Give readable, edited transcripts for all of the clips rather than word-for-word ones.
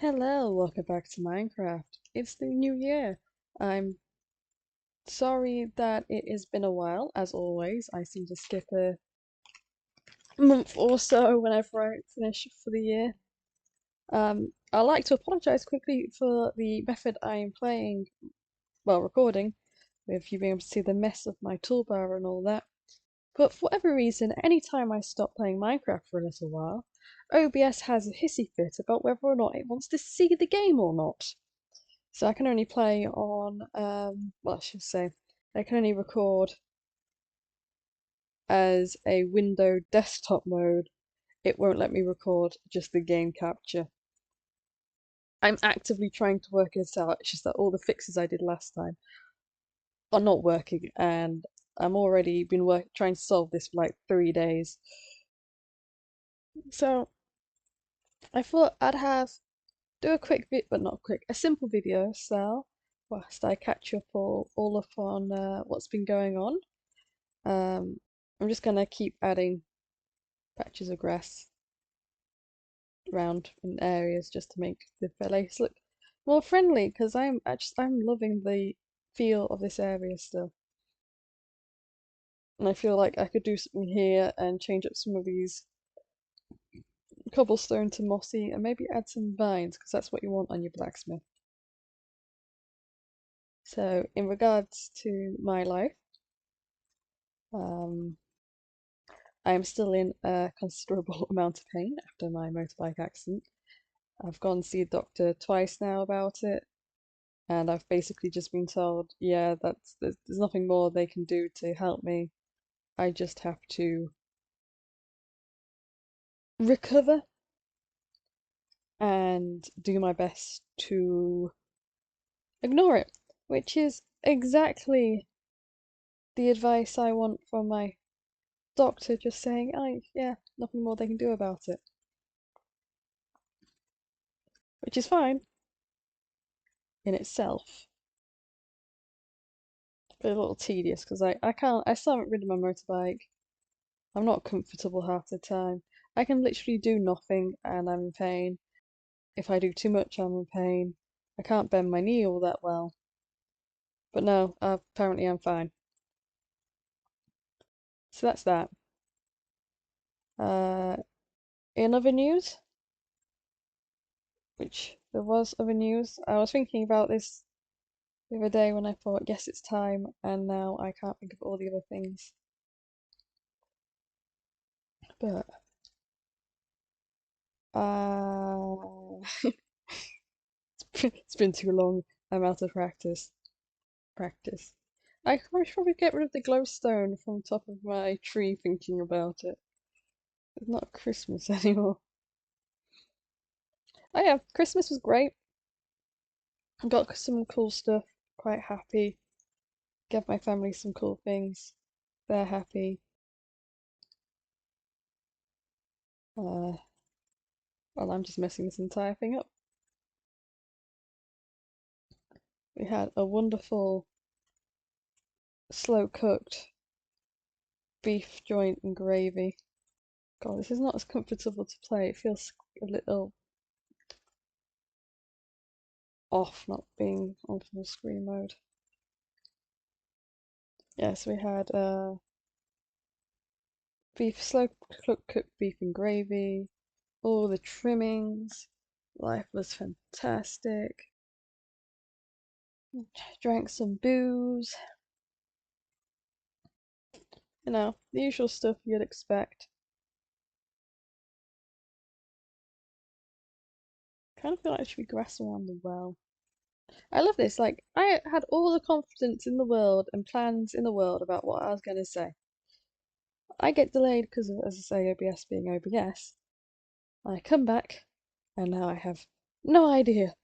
Hello, welcome back to Minecraft. It's the new year. I'm sorry that it has been a while, as always. I seem to skip a month or so whenever I finish for the year. I'd like to apologize quickly for the method I am playing, well, recording, with you being able to see the mess of my toolbar and all that. But for whatever reason, anytime I stop playing Minecraft for a little while, OBS has a hissy fit about whether or not it wants to see the game or not. So I can only play on, well, I should say, I can only record as a window desktop mode. It won't let me record just the game capture. I'm actively trying to work this out. It's just that all the fixes I did last time are not working, and I'm already been trying to solve this for like 3 days. So I thought I'd do a quick but not quick, a simple video style, whilst I catch up all up on what's been going on. I'm just gonna keep adding patches of grass around in areas just to make the place look more friendly because I'm loving the feel of this area still. And I feel like I could do something here and change up some of these cobblestone to mossy and maybe add some vines because that's what you want on your blacksmith. So in regards to my life, um, I am still in a considerable amount of pain after my motorbike accident. I've gone to see a doctor twice now about it, and I've basically just been told, yeah, there's nothing more they can do to help me. I just have to recover and do my best to ignore it, which is exactly the advice I want from my doctor, just saying, oh, yeah, nothing more they can do about it, which is fine in itself, but a little tedious because I still haven't ridden my motorbike. I'm not comfortable half the time. I can literally do nothing and I'm in pain. If I do too much, I'm in pain. I can't bend my knee all that well. But no, apparently I'm fine. So that's that. Uh, in other news, which there was other news, I was thinking about this the other day when I thought, yes, it's time, and now I can't think of all the other things. But, it's been too long. I'm out of practice. I should probably get rid of the glowstone from top of my tree thinking about it. It's not Christmas anymore. Oh yeah, Christmas was great. I got some cool stuff, quite happy. Gave my family some cool things. They're happy. Uh, well, I'm just messing this entire thing up. We had a wonderful slow cooked beef joint and gravy. God, this is not as comfortable to play. It feels a little off not being on full screen mode. Yes, we had slow cooked beef and gravy, all the trimmings. Life was fantastic. Drank some booze. You know, the usual stuff you'd expect. Kind of feel like there should be grass around the well. I love this. Like, I had all the confidence in the world and plans in the world about what I was going to say. I get delayed because of, as I say, OBS being OBS. I come back, and now I have no idea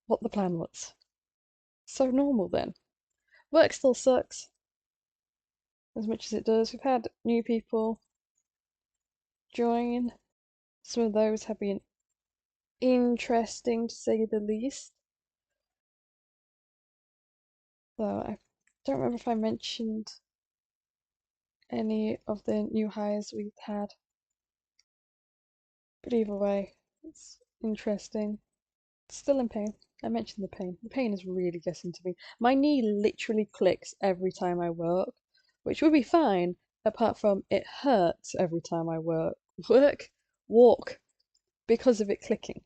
what the plan was. So normal then. Work still sucks as much as it does. We've had new people join. Some of those have been interesting to say the least. So I don't remember if I mentioned any of the new hires we've had. But either way, it's interesting. Still in pain. I mentioned the pain. The pain is really getting to me. My knee literally clicks every time I work, which would be fine, apart from it hurts every time I walk, because of it clicking.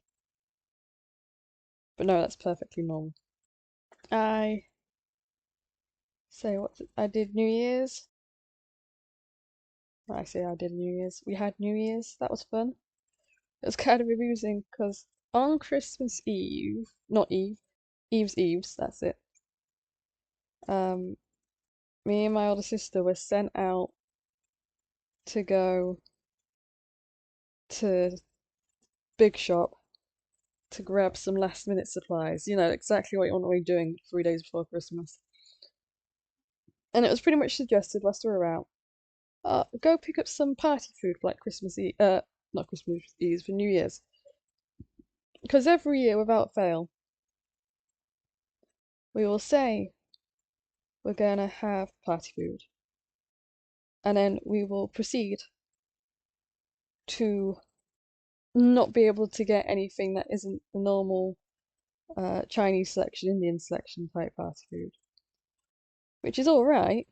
But no, that's perfectly normal. I I did New Year's. I say I did New Year's. We had New Year's. That was fun. It was kind of amusing because on Christmas Eve, not Eve, Eve's, that's it. Um, Me and my older sister were sent out to go to big shop to grab some last minute supplies. You know, exactly what you want to be doing 3 days before Christmas. And it was pretty much suggested whilst we were out, go pick up some party food for like Christmas Eve, not Christmas Eve, for New Year's. Because every year, without fail, we will say we're gonna have party food, and then we will proceed to not be able to get anything that isn't the normal Chinese selection, Indian selection type party food, which is all right,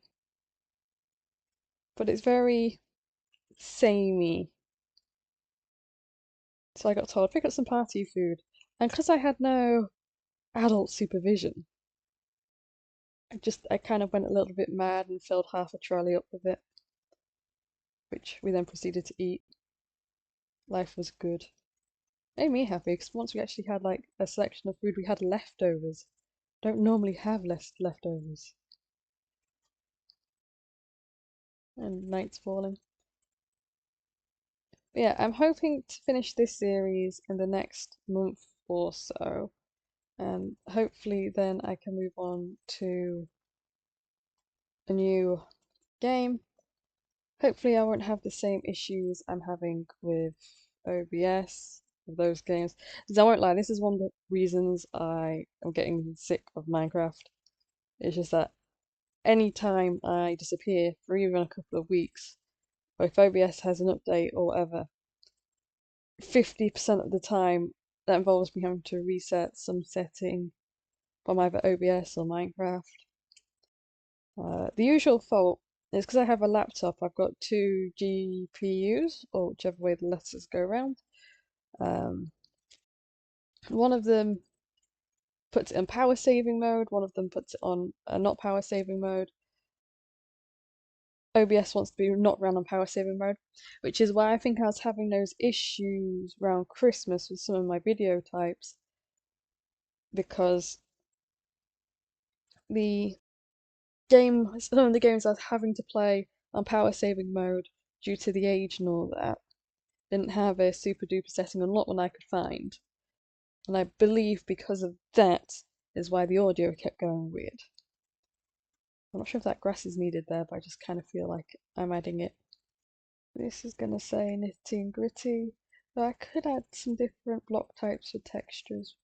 but it's very samey. So I got told pick up some party food, and because I had no adult supervision, I kind of went a little bit mad and filled half a trolley up with it, which we then proceeded to eat. Life was good. Made me happy because once we actually had like a selection of food, we had leftovers. Don't normally have less leftovers. And night's falling. But yeah, I'm hoping to finish this series in the next month or so, and hopefully then I can move on to a new game. Hopefully I won't have the same issues I'm having with OBS of those games. Because I won't lie, this is one of the reasons I am getting sick of Minecraft. It's just that any time I disappear for even a couple of weeks, or if OBS has an update or whatever, 50% of the time that involves me having to reset some setting from either OBS or Minecraft. The usual fault is because I have a laptop, I've got two GPUs, or whichever way the letters go around. One of them puts it in power saving mode, one of them puts it on not power saving mode. OBS wants to be not run on power saving mode, which is why I think I was having those issues around Christmas with some of my video types, because the some of the games I was having to play on power saving mode due to the age and all that didn't have a super duper setting on, not one I could find. And I believe because of that is why the audio kept going weird. I'm not sure if that grass is needed there, but I just kind of feel like I'm adding it. This is gonna say nitty and gritty, but I could add some different block types for textures.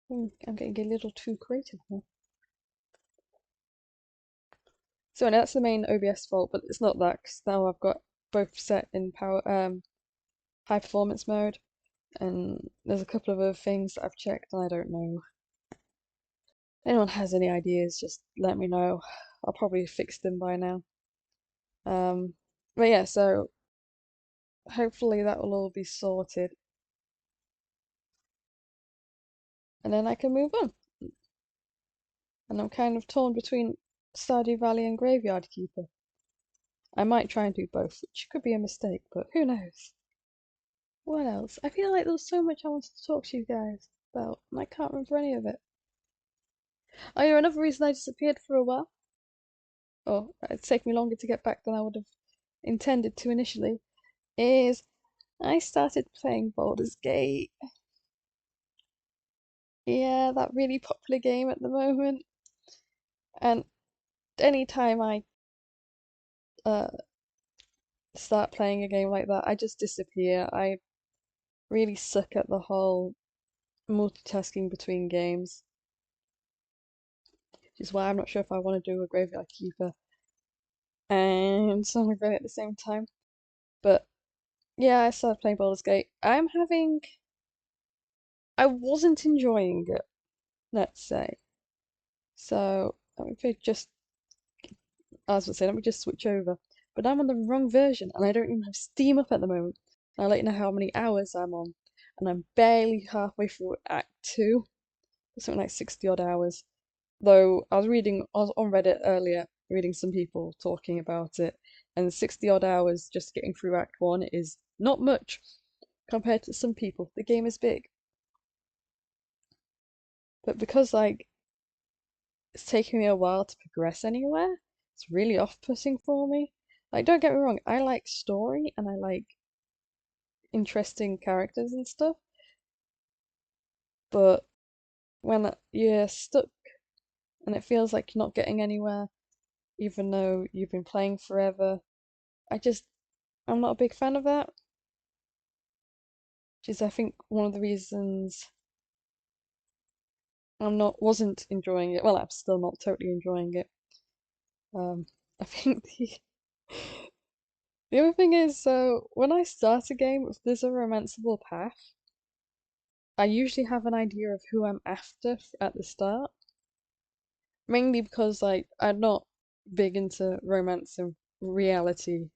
I'm getting a little too creative now. So anyway, that's the main OBS fault, but it's not that, because now I've got both set in high performance mode, and there's a couple of other things that I've checked and I don't know. If anyone has any ideas, just let me know. I'll probably fix them by now. But yeah, so hopefully that will all be sorted, and then I can move on. And I'm kind of torn between Stardew Valley and Graveyard Keeper. I might try and do both, which could be a mistake, but who knows? What else? I feel like there was so much I wanted to talk to you guys about, and I can't remember any of it. Oh yeah, another reason I disappeared for a while, or it's taken me longer to get back than I would have intended to initially, is I started playing Baldur's Gate. Yeah, that really popular game at the moment. And anytime I uh, start playing a game like that, I just disappear. I really suck at the whole multitasking between games, which is why I'm not sure if I want to do a Graveyard Keeper and Song of Rain at the same time. But yeah, I started playing Baldur's Gate. I wasn't enjoying it, let's say. So let me just, as I say, let me just switch over. But I'm on the wrong version, and I don't even have Steam up at the moment. I'll let you know how many hours I'm on, and I'm barely halfway through Act 2, something like 60 odd hours. Though I was on Reddit earlier, reading some people talking about it, and 60 odd hours just getting through Act 1 is not much compared to some people. The game is big. But because like it's taking me a while to progress anywhere, it's really off-putting for me. Like, don't get me wrong, I like story and I like interesting characters and stuff, but when you're stuck and it feels like you're not getting anywhere, even though you've been playing forever, I just, I'm not a big fan of that. Which is, I think, one of the reasons wasn't enjoying it. Well, I'm still not totally enjoying it. Um, I think the other thing is, so when I start a game, if there's a romanceable path, I usually have an idea of who I'm after at the start. Mainly because like I'm not big into romance and reality,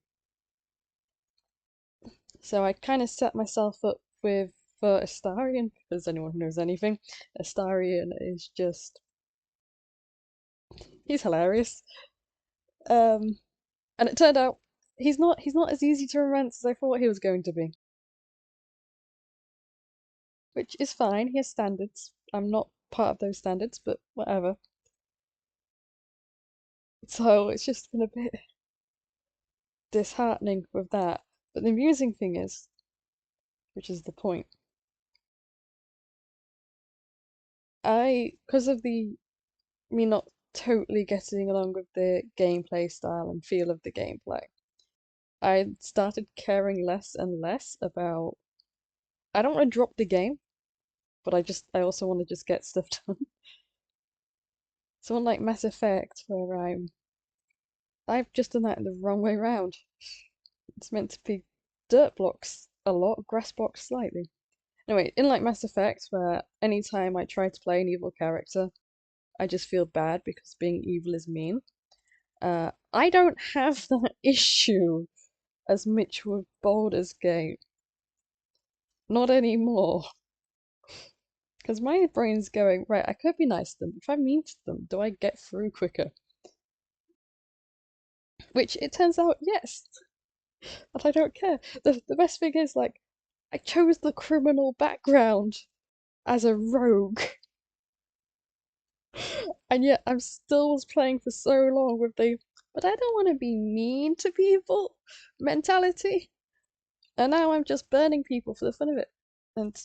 so I kind of set myself up with for Astarion because anyone who knows anything, Astarion is just he's hilarious. Um, and it turned out he's not as easy to romance as I thought he was going to be, which is fine. He has standards. I'm not part of those standards, but whatever. So it's just been a bit disheartening with that. But the amusing thing is, which is the point, because of the me not totally getting along with the gameplay style and feel of the gameplay, I started caring less and less about. I don't want to drop the game, but I also want to just get stuff done. So unlike Mass Effect, where I've just done that in the wrong way round. It's meant to be dirt blocks a lot, grass blocks slightly. Anyway, in like Mass Effect, where anytime I try to play an evil character, I just feel bad because being evil is mean. I don't have that issue as much with Baldur's Gate. Not anymore. Because my brain's going, right, I could be nice to them. If I'm mean to them, do I get through quicker? Which it turns out, yes. But I don't care. The best thing is, like, I chose the criminal background as a rogue. And yet I'm still playing for so long with the, but I don't want to be mean to people mentality. And now I'm just burning people for the fun of it. And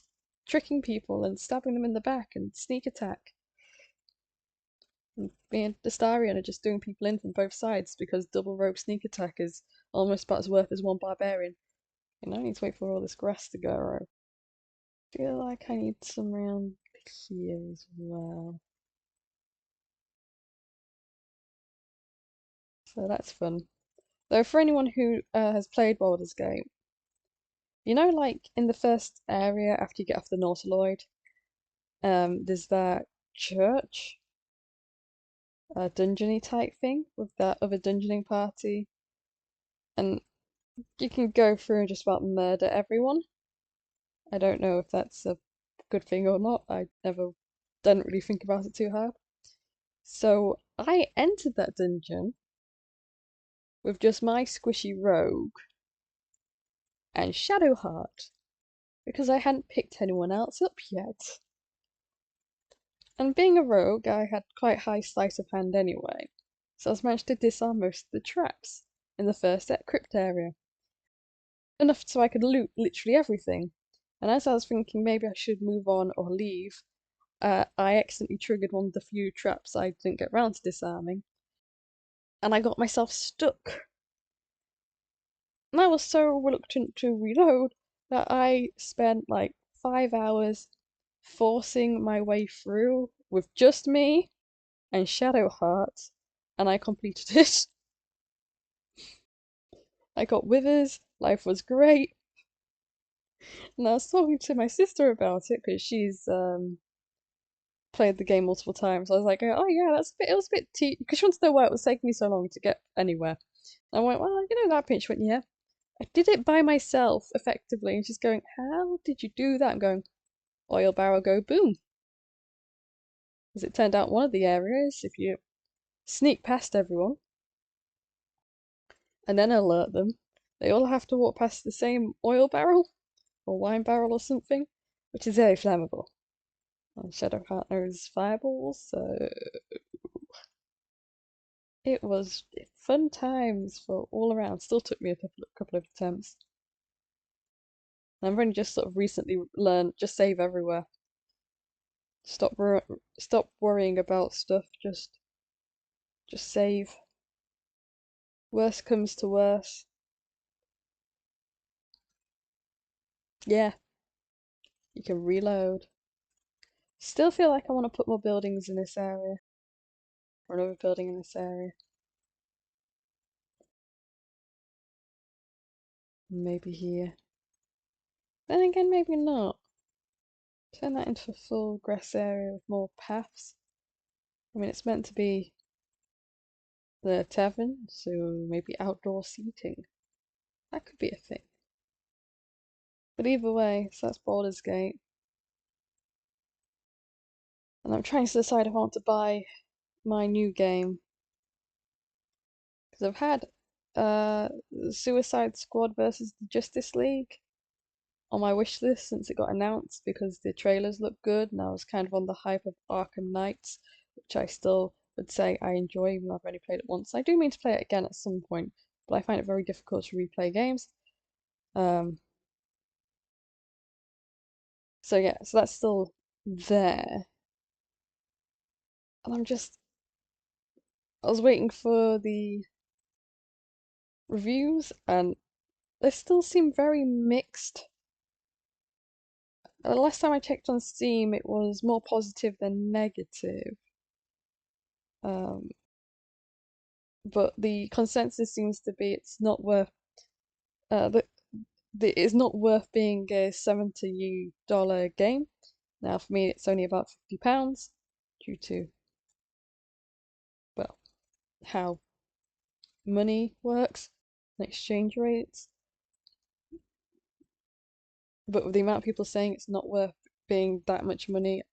tricking people and stabbing them in the back and sneak attack. And being Destarian and just doing people in from both sides because double rogue sneak attack is almost about as worth as one barbarian. And I need to wait for all this grass to grow. I feel like I need some round here as well. So that's fun. Though for anyone who has played Baldur's Gate, you know, like in the first area after you get off the Nautiloid, there's that church, dungeony type thing with that other dungeoning party, and you can go through and just about murder everyone. I don't know if that's a good thing or not. I never didn't really think about it too hard. So I entered that dungeon with just my squishy rogue and Shadowheart because I hadn't picked anyone else up yet. And being a rogue, I had quite high sleight of hand anyway, so I managed to disarm most of the traps in the first crypt area. Enough so I could loot literally everything. And as I was thinking maybe I should move on or leave, I accidentally triggered one of the few traps I didn't get round to disarming, and I got myself stuck. And I was so reluctant to reload that I spent like 5 hours forcing my way through with just me and Shadowheart, and I completed it. I got withers, life was great. And I was talking to my sister about it because she's played the game multiple times. I was like, oh yeah, it was a bit because she wants to know why it was taking me so long to get anywhere. I went, well, you know that pinch went, yeah. I did it by myself effectively, and she's going, how did you do that? I'm going, oil barrel go boom. As it turned out, one of the areas, if you sneak past everyone and then alert them, they all have to walk past the same oil barrel or wine barrel or something, which is very flammable. And Shadowheart knows fireballs, so it was fun times for all around. Still took me a couple of attempts. I've only just sort of recently learned just save everywhere. Stop worrying about stuff. Just save. Worst comes to worst. Yeah, you can reload. Still feel like I want to put more buildings in this area. Or another building in this area. Maybe here. Then again, maybe not. Turn that into a full grass area with more paths. I mean, it's meant to be the tavern, so maybe outdoor seating. That could be a thing. But either way, so that's Baldur's Gate. And I'm trying to decide if I want to buy my new game. Because I've had Suicide Squad versus the Justice League on my wish list since it got announced because the trailers look good and I was kind of on the hype of Arkham Knights, which I still would say I enjoy even though I've only played it once. I do mean to play it again at some point, but I find it very difficult to replay games. Um, so yeah, so that's still there. And I was waiting for the reviews and they still seem very mixed. The last time I checked on Steam, it was more positive than negative. Um, but the consensus seems to be it's not worth that it's not worth being a $70 game. Now for me, it's only about £50 due to well how money works and exchange rates. But with the amount of people saying it's not worth being that much money,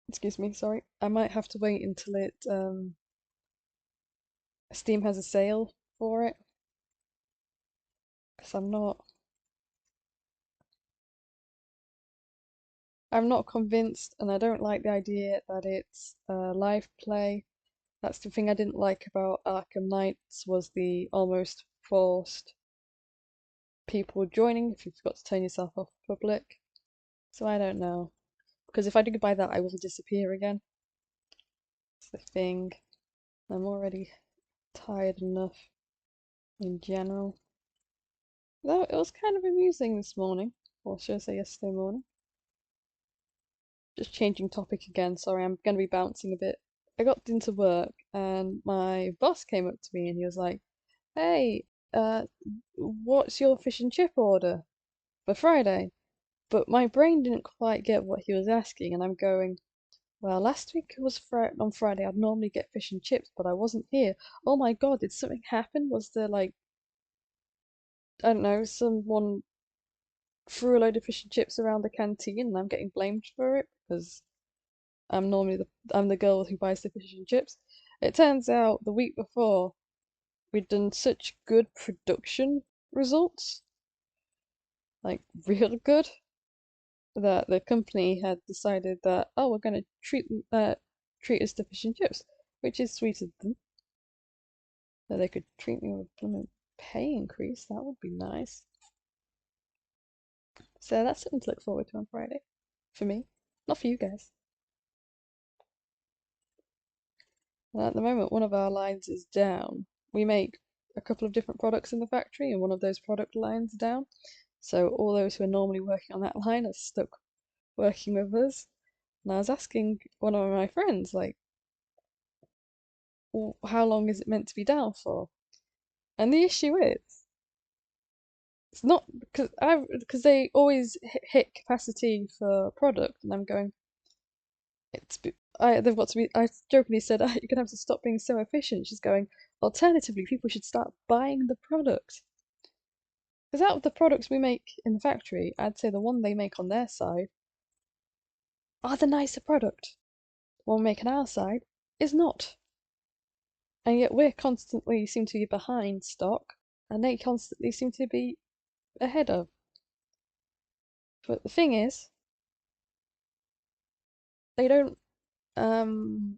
excuse me, sorry, I might have to wait until it Steam has a sale for it because I'm not convinced, and I don't like the idea that it's live play. That's the thing I didn't like about Arkham Knights was the almost forced people joining if you've got to turn yourself off public. So I don't know. Because if I do buy that, I will disappear again. It's the thing. I'm already tired enough in general. Though it was kind of amusing this morning, or should I say yesterday morning. Just changing topic again, sorry, I'm going to be bouncing a bit. I got into work and my boss came up to me and he was like, hey, what's your fish and chip order for Friday? But my brain didn't quite get what he was asking, and I'm going, well, last week was on Friday, I'd normally get fish and chips, but I wasn't here. Oh my God, did something happen? Was there like, I don't know, someone threw a load of fish and chips around the canteen and I'm getting blamed for it because I'm the girl who buys the fish and chips. It turns out the week before we'd done such good production results, like real good, that the company had decided that oh we're going to treat us to fish and chips, which is sweet of them. That they could treat me with a pay increase, that would be nice. So that's something to look forward to on Friday, for me, not for you guys. And at the moment, one of our lines is down. We make a couple of different products in the factory, and one of those product lines down. So all those who are normally working on that line are stuck working with us. And I was asking one of my friends, like, well, how long is it meant to be down for? And the issue is, It's not because they always hit capacity for product, and I'm going. They've got to be. I jokingly said, "You're gonna have to stop being so efficient." She's going. Alternatively, people should start buying the product. Because out of the products we make in the factory, I'd say the one they make on their side are the nicer product. The one we make on our side is not. And yet we're constantly seem to be behind stock, and they constantly seem to be ahead of. But the thing is, they don't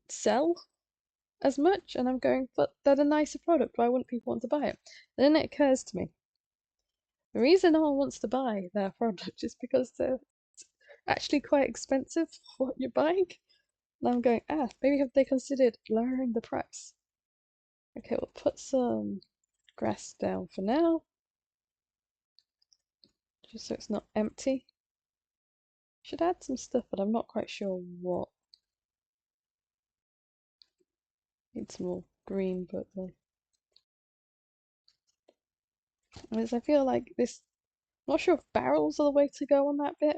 sell as much, and I'm going, but they're a nicer product. Why wouldn't people want to buy it? And then it occurs to me, the reason no one wants to buy their product is because they're actually quite expensive for what you're buying. And I'm going, maybe have they considered lowering the price? Okay, we'll put some grass down for now, just so it's not empty. Should add some stuff, but I'm not quite sure what. Need some more green, but I feel like this. I'm not sure if barrels are the way to go on that bit.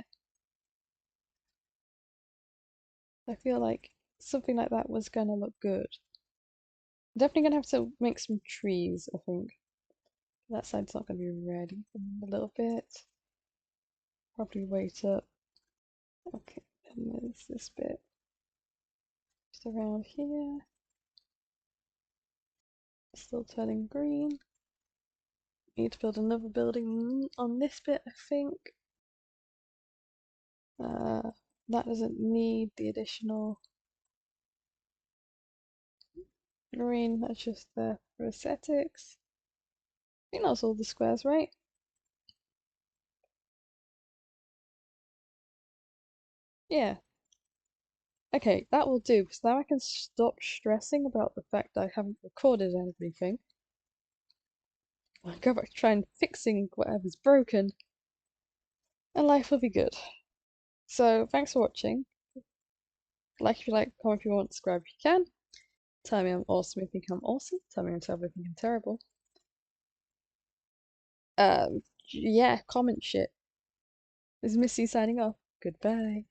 I feel like something like that was gonna look good. Definitely gonna have to make some trees, I think. That side's not gonna be ready for a little bit. Probably wait up. Okay, and there's this bit just around here. Still turning green. Need to build another building on this bit, I think. That doesn't need the additional green, that's just there for aesthetics. I think that's all the squares, right? Yeah. Okay, that will do, because now I can stop stressing about the fact I haven't recorded anything. I'll go back to trying fixing whatever's broken, and life will be good. So, thanks for watching. Like if you like, comment if you want, subscribe if you can. Tell me I'm awesome if you think I'm awesome. Tell me I'm terrible if you think I'm terrible. Yeah, comment shit. This is Missy signing off. Goodbye.